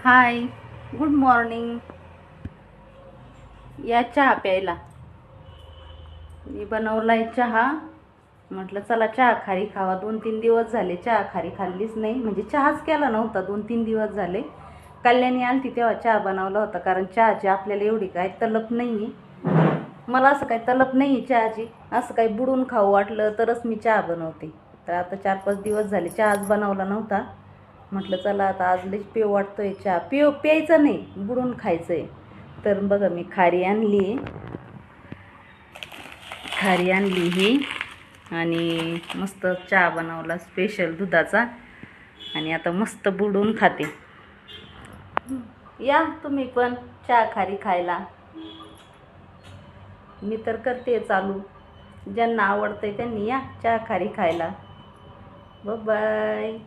हाय, good morning. या चहा प्यायला. मी बनवलाय चहा. म्हटलं चला चहा खारी खावा. 2-3 दिवस झाले चहा खारी खाल्लीच नाही, म्हणजे चहाच केला नव्हता 2-3 दिवस झाले. कल्याणी आलती तेव्हा चहा बनवला होता, कारण चहाची आपल्याला एवढी काय तलप नाही आहे. मला असं काही तलप नाही आहे चहाची. असं काही बुडून खाऊ वाटलं तरच मी चहा बनवते. तर आता 4-5 दिवस झाले चहाच बनवला नव्हता. म्हटलं चला आता आज लईच पिऊ वाटतोय चहा. प्यायचा नाही, बुडून खायचं आहे. तर बघा मी खारी आणली ही, आणि मस्त चहा बनवला स्पेशल दुधाचा, आणि आता मस्त बुडून खाते. या तुम्ही पण चहा खारी खायला. मी तर करते चालू. ज्यांना आवडतंय त्यांनी या चहा खारी खायला. बाय.